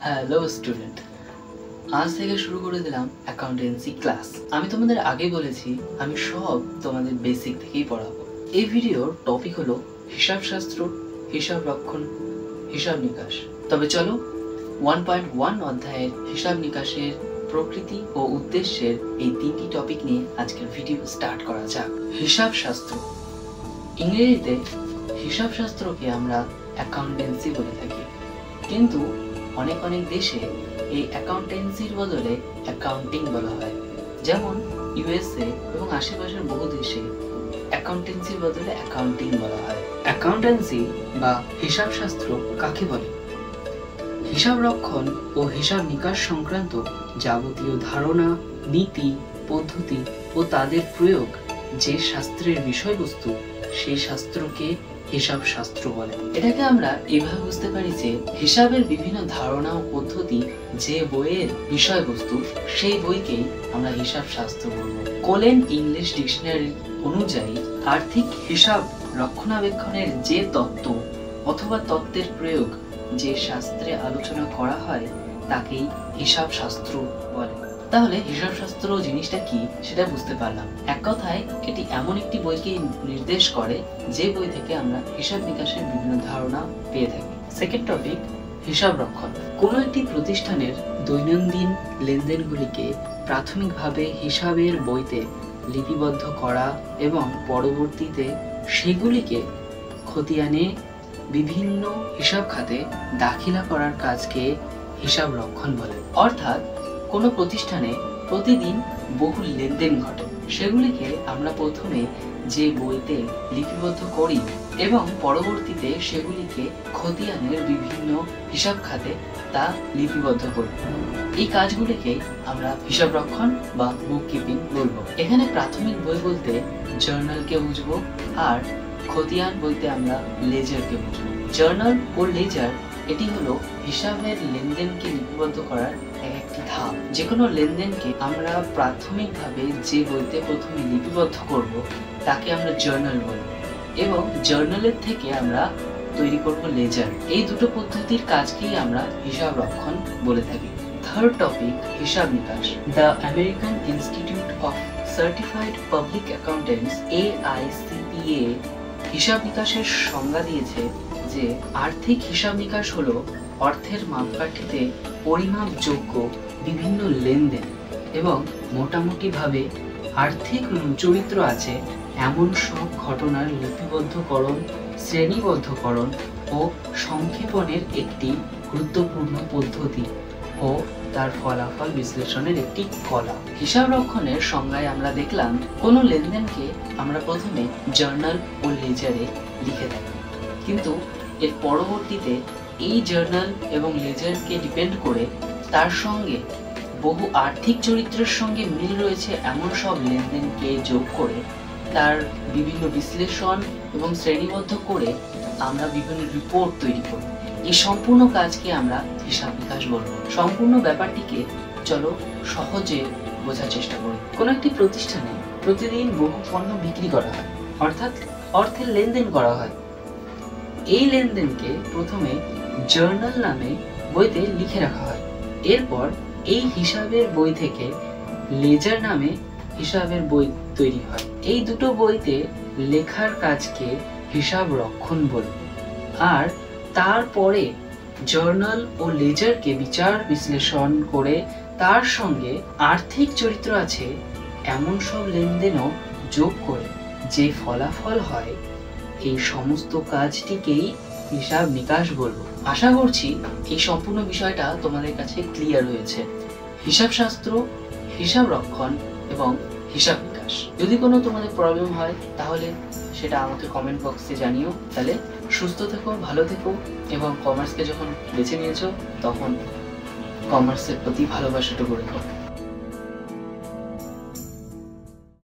Hello student, আজ থেকে শুরু করে দিলাম অ্যাকাউন্টেন্সি ক্লাস। আমি তোমাদের আগে বলেছি আমি সব তোমাদের বেসিক থেকেই পড়াবো। এই ভিডিওর টপিক হলো হিসাবশাস্ত্র, হিসাব রক্ষণ, হিসাব নিকাশ। তবে চলো 1.1 অধ্যায়ের হিসাব নিকাশের প্রকৃতি ও উদ্দেশ্যের এই তিনটি টপিক নিয়ে আজকের ভিডিও স্টার্ট করা যাক। হিসাবশাস্ত্র, ইংরেজিতে হিসাবশাস্ত্রকে আমরা অ্যাকাউন্টেন্সি বলে থাকি, কিন্তু অনেক দেশে এই অ্যাকাউন্টেন্সির বদলে অ্যাকাউন্টিং বলা হয়। যেমন ইউএসএ এবং আশেপাশের বহু দেশে অ্যাকাউন্টেন্সির বদলে অ্যাকাউন্টিং বলা হয়। অ্যাকাউন্টেন্সি বা হিসাবশাস্ত্র কাকে বলে? হিসাব রক্ষণ ও হিসাব নিকাশ সংক্রান্ত যাবতীয় ধারণা, নীতি, পদ্ধতি ও তাদের প্রয়োগ যে শাস্ত্রের বিষয়বস্তু, সেই শাস্ত্রকে হিসাব শাস্ত্র বলে। এটাকে আমরা এভাবে বুঝতে পারি যে হিসাবের বিভিন্ন ধারণা ও পদ্ধতি যে বইয়ের বিষয়বস্তু, সেই বইকেই আমরা হিসাব শাস্ত্র বলবো। কোলেন ইংলিশ ডিকশনারি অনুযায়ী আর্থিক হিসাব রক্ষণাবেক্ষণের যে তত্ত্ব অথবা তত্ত্বের প্রয়োগ যে শাস্ত্রে আলোচনা করা হয় তাকেই হিসাব শাস্ত্র বলে। তাহলে হিসাব শাস্ত্র জিনিসটা কি সেটা বুঝতে পারলাম। এক কথায় এটি এমন একটি বইকে নির্দেশ করে যে বই থেকে আমরা হিসাব নিকাশের বিভিন্ন ধারণা পেয়ে থাকি। সেকেন্ড টপিক, হিসাব রক্ষণ। কোনো একটি প্রতিষ্ঠানের দৈনন্দিন লেনদেনগুলিকে প্রাথমিকভাবে হিসাবের বইতে লিপিবদ্ধ করা এবং পরবর্তীতে সেগুলিকে খতিয়ানে বিভিন্ন হিসাব খাতে দাখিলা করার কাজকে হিসাব রক্ষণ বলে। অর্থাৎ কোনো প্রতিষ্ঠানে প্রতিদিন বহু লেনদেন ঘটে, সেগুলিকে আমরা প্রথমে যে বইতে লিপিবদ্ধ করি এবং পরবর্তীতে সেগুলিকে খতিয়ানের বিভিন্ন হিসাব খাতে তা লিপিবদ্ধ করি। এই কাজগুলিকে আমরা হিসাব রক্ষণ বা বুক কিপিং বলবো। এখানে প্রাথমিক বই বলতে জার্নালকে বুঝবো, আর খতিয়ান বলতে আমরা লেজারকে বুঝবো। জার্নাল ও লেজার এটি হলো হিসাবের লেনদেনকে লিপিবদ্ধ করার একটি ধাপ। যে কোনো লেনদেনকে আমরা প্রাথমিকভাবে যে বইতে প্রথমে লিপিবদ্ধ করব তাকে আমরা জার্নাল বলবো, এবং জার্নালের থেকে আমরা তৈরি করব লেজার। এই দুটো পদ্ধতির কাজকেই আমরা হিসাব রক্ষণ বলে থাকি। থার্ড টপিক, হিসাব নিকাশ। The American institute of certified public accountants AICPA হিসাব নিকাশের সংজ্ঞা দিয়েছে যে আর্থিক হিসাব নিকাশ হলো অর্থের মাপকাঠিতে পরিমাপযোগ্য বিভিন্ন লেনদেন এবং মোটামুটিভাবে আর্থিক চরিত্র আছে এমন সব ঘটনার লিপিবদ্ধকরণ, শ্রেণীবদ্ধকরণ ও সংক্ষেপণের একটি গুরুত্বপূর্ণ পদ্ধতি ও তার ফলাফল বিশ্লেষণের একটি কলা। হিসাব রক্ষণের সংজ্ঞায় আমরা দেখলাম কোনো লেনদেনকে আমরা প্রথমে জার্নাল ও লেজারে লিখে থাকি, কিন্তু এর পরবর্তীতে এই জার্নাল এবং লেজারকে ডিপেন্ড করে তার সঙ্গে বহু আর্থিক চরিত্রের সঙ্গে মিল রয়েছে এমন সব লেনদেনকে যোগ করে তার বিভিন্ন বিশ্লেষণ এবং শ্রেণীবদ্ধ করে আমরা বিভিন্ন রিপোর্ট তৈরি করি। এই সম্পূর্ণ কাজকে আমরা হিসাব নিকাশ বলবো। সম্পূর্ণ ব্যাপারটিকে চলো সহজে বোঝার চেষ্টা করি। কোনো একটি প্রতিষ্ঠানে প্রতিদিন বহু পণ্য বিক্রি করা হয়, অর্থাৎ অর্থের লেনদেন করা হয়। এই লেনদেনকে প্রথমে জার্নাল নামে বইতে লিখে রাখা হয়। এরপর এই হিসাবের বই থেকে লেজার নামে হিসাবের বই তৈরি হয়। এই দুটো বইতে লেখার কাজকে হিসাব রক্ষণ বলবো। আর তারপরে জার্নাল ও লেজারকে বিচার বিশ্লেষণ করে তার সঙ্গে আর্থিক চরিত্র আছে এমন সব লেনদেনও যোগ করে যে ফলাফল হয়, এই সমস্ত কাজটিকেই হিসাব নিকাশ বলবো। আশা করছি এই সম্পূর্ণ বিষয়টা তোমাদের কাছে ক্লিয়ার হয়েছে। হিসাব শাস্ত্র, হিসাব রক্ষণ এবং হিসাব নিকাশ। যদি কোনো তোমাদের প্রবলেম হয় তাহলে সেটা আমাকে কমেন্ট বক্সে জানিও। তাহলে সুস্থ থেকো, ভালো থেকো, এবং কমার্সকে যখন বেছে নিয়েছো তখন কমার্সের প্রতি ভালোবাসাটা গড়ে তোলো।